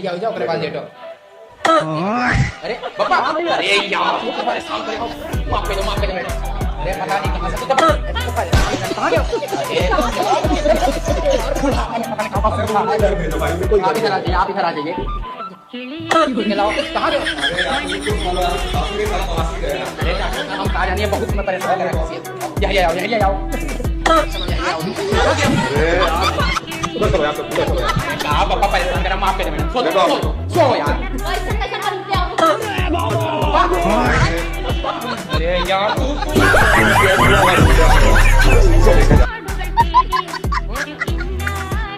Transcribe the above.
जाओ जाओ करे लेट हो। अरे बापा, अरे यार वो परेशान करे हो। माफ कर दो मैडम। अरे पता नहीं कहां से तो कहां गए? आप इधर आ जाइए, आप इधर आ जाइए। लाओ कहां गए? अरे हम कहा जानिए बहुत मैं परेशान कर रहा हूं। यही आओ, यही आओ। कहा पापा परेशान करा, माफ कर दे मैडम। सो यार। अरे यार